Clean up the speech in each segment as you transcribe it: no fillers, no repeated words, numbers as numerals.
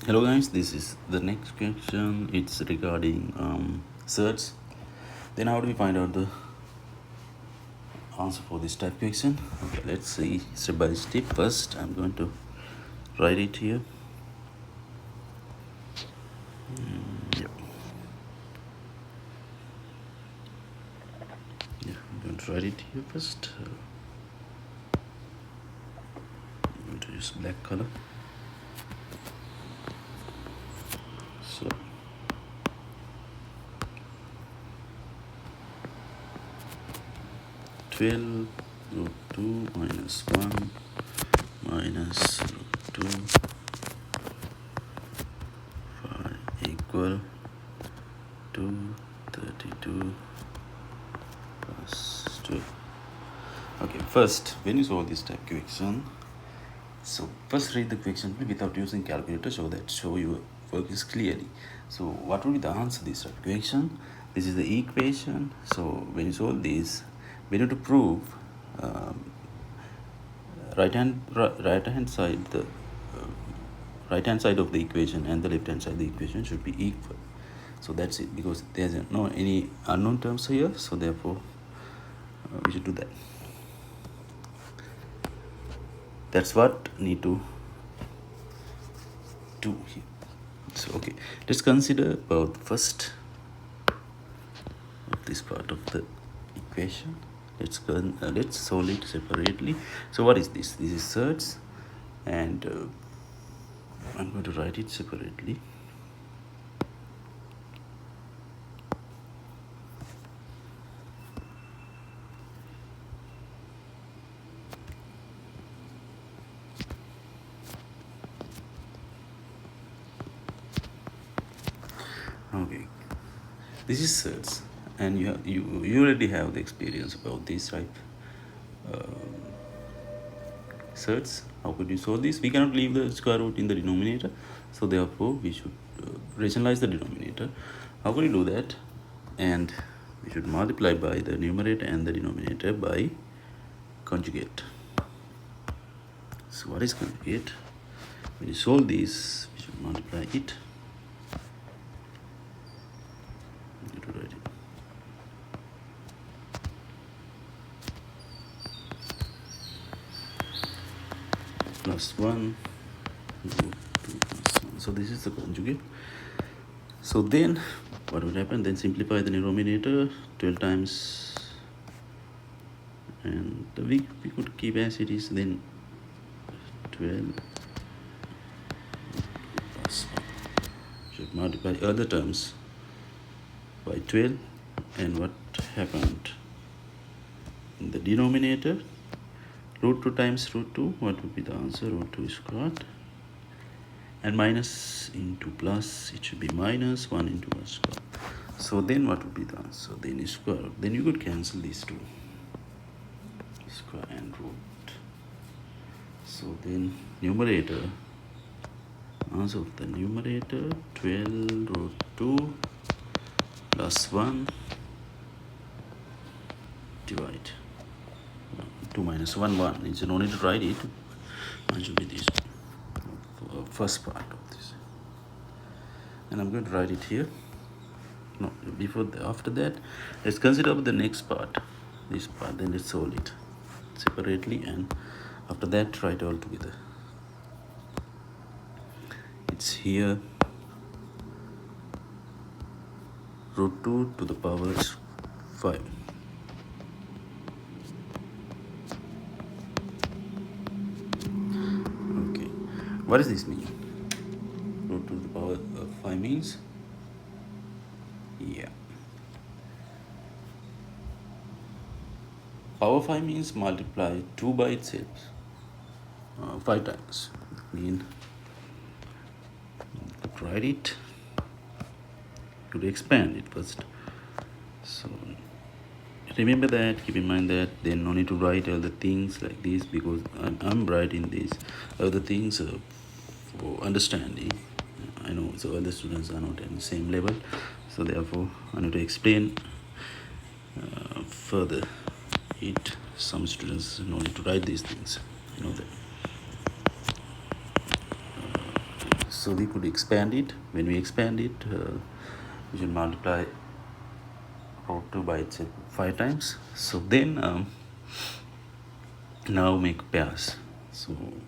Hello guys, this is the next question. It's regarding search. Then how do we find out the answer for this type question? Okay, let's see step by step. First, I'm going to write it here. Yep. Yeah, I'm going to write it here first. I'm going to use black color. So 12 root 2 minus 1 minus root 2 5 equal to 32 plus 12. Okay, first, when you solve this type question, so first read the question without using calculator so that show your work is clearly. So what will be the answer to this type equation? This is the equation. So when you solve this, we need to prove right hand side the right hand side of the equation and the left hand side of the equation should be equal. So that's it, because there's no any unknown terms here, so therefore we should do that. That's what need to do here. So okay, let's consider about the first of this part of the equation. Let's solve it separately. So what is this? This is search, and I'm going to write it separately. Okay, this is search, and you already have the experience about this type search. How could you solve this? We cannot leave the square root in the denominator, so therefore we should rationalize the denominator. How could you do that? And we should multiply by the numerator and the denominator by conjugate. So what is conjugate? When you solve this, we should multiply it. Plus 1 root 2 plus 1. So this is the conjugate. So then what would happen? Then simplify the denominator, 12 times, and we could keep as it is. Then 12 plus 1 should multiply other terms by 12. And what happened in the denominator? Root 2 times root 2, what would be the answer? Root 2 squared. And minus into plus, it should be minus 1 into 1 squared. So then what would be the answer? Then is square. Then you could cancel these two, square and root. So then numerator, answer of the numerator, 12 root 2 plus 1 divide 2 minus 1 1. It's no need to write it. It should be this first part of this, and I'm going to write it here. No, after that, let's consider the next part, this part. Then let's solve it separately, and after that write all together. It's here root 2 to the power 5. Okay, what does this mean? Root 2 to the power of 5 means, yeah, power 5 means multiply 2 by itself 5 times. Mean write it, to expand it first. So remember that, keep in mind that, then no need to write all the things like this, because I'm writing these other things for understanding. I know so other students are not at the same level, so therefore I need to explain further it. Some students no need to write these things, you know that. so we could expand it. When we expand it, we should multiply root 2 by itself 5 times. So then now make pairs. So I'm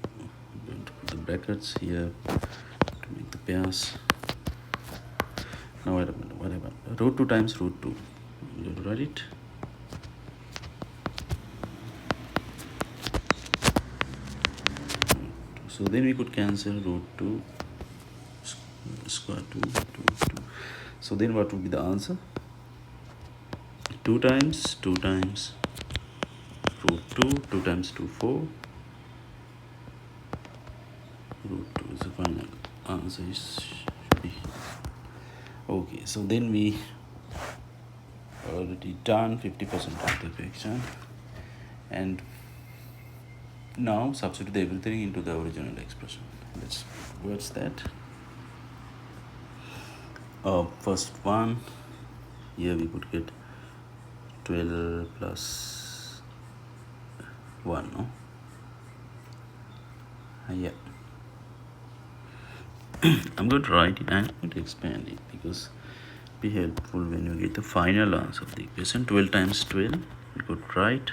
going to put the brackets here to make the pairs. Now wait a minute, whatever. Root 2 times root 2. I'm going to write it. So then we could cancel root 2 square 2 2 2. So then what would be the answer? 2 times root 2, 2 times 2 4, root 2 is the final answer. Should be okay. So then we already done 50% of the equation, and now substitute everything into the original expression. Let's what's that? First one, here we could get 12 plus 1, no? Yeah. I'm going to write it and I'm going to expand it because be helpful when you get the final answer of the equation. 12 times 12 we could write.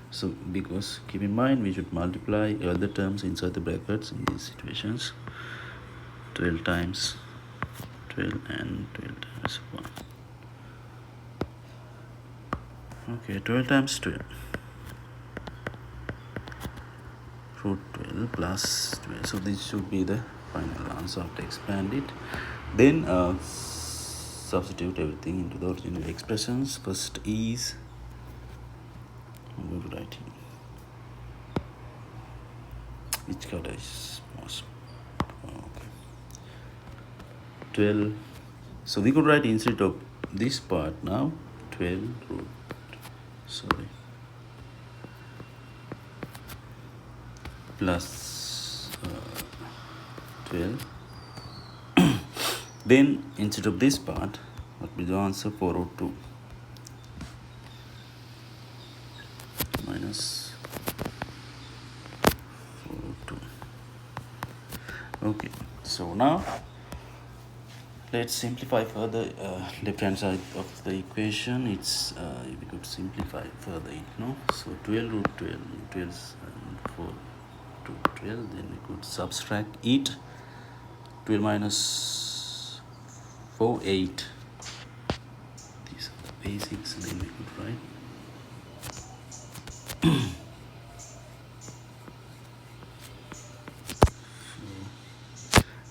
So because keep in mind we should multiply all the terms inside the brackets in these situations. 12 times 12 and 12 times 1. Okay, 12 times 12 root 12 plus 12. So this should be the final answer after expand it. Then substitute everything into the original expressions. First is I'm going to write here. Which color is most? Okay. 12. So we could write instead of this part now 12 root. Sorry. Plus 12. Then instead of this part, what will be the answer? 4 root 2 minus 4 root 2. Okay, so now let's simplify further. Left hand side of the equation, it's we could simplify further it, no? So 12 root 12, 12 and 4 to 12, then we could subtract it. 12 minus 4 8. These are the basics. Then we could write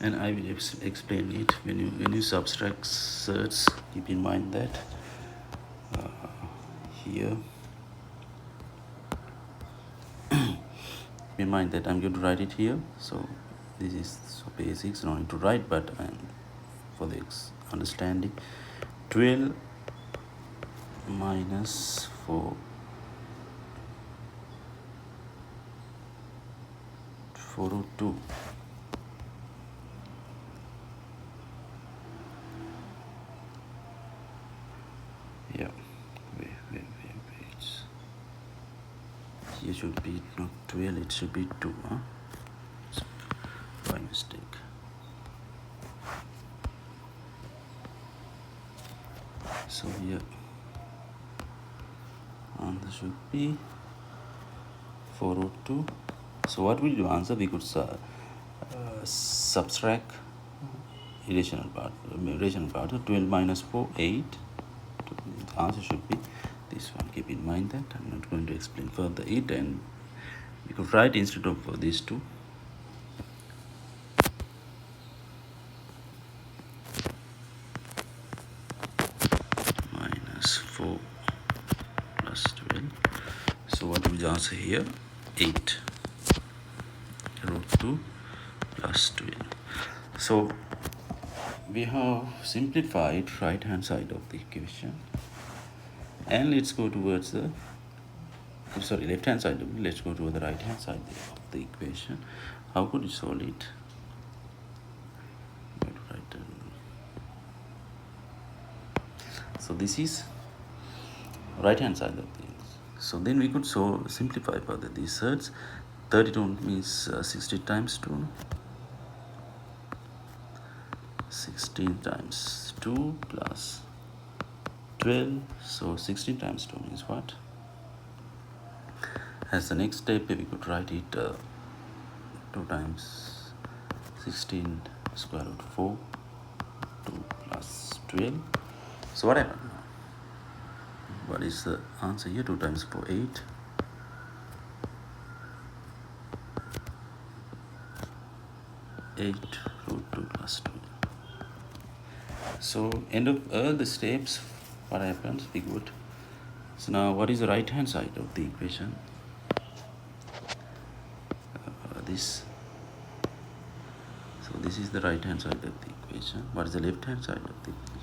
and I will explain it. When you subtract surds, keep in mind that here keep in mind that I'm going to write it here. So this is so basics, no need to write, but for the understanding, 12 minus 4 root 2. Yeah, wait. Here should be not 12, it should be 2, huh? So, by mistake. So here answer should be 4 root 2. So what will you answer? We could subtract irrational part. 12 minus 4 8. The answer should be this one. Keep in mind that I'm not going to explain further it, and we could write instead of these two. Minus 4 plus 12. So what will the answer here? 8 root 2 plus 12. So we have simplified right hand side of the equation, and let's go towards the left hand side. Let's go to the right hand side of the equation. How could you solve it? So this is right hand side of things. So then we could simplify further these surds. 32 means 60 times 2. 16 times 2 plus 12. So 16 times 2 means what? As the next step, we could write it 2 times 16 square root 4, 2 plus 12. So what happened? What is the answer here? 2 times 4, 8. 8 root 2 plus 12. So end of all the steps, what happens? We could. So now what is the right hand side of the equation? This. So this is the right hand side of the equation. What is the left hand side of the equation?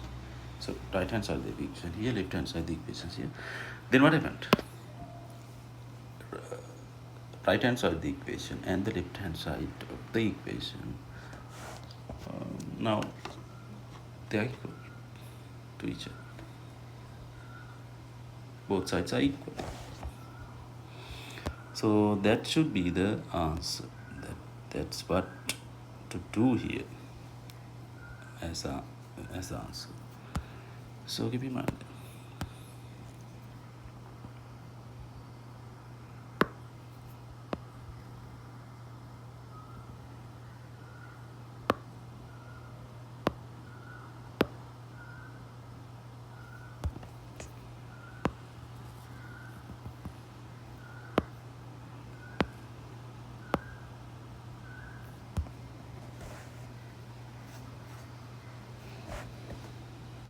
So right hand side of the equation here, left hand side of the equations here. Then what happened? Right hand side of the equation and the left hand side of the equation. Now they are equal to each other. Both sides are equal. So that should be the answer. That's what to do here as the answer. So keep in mind.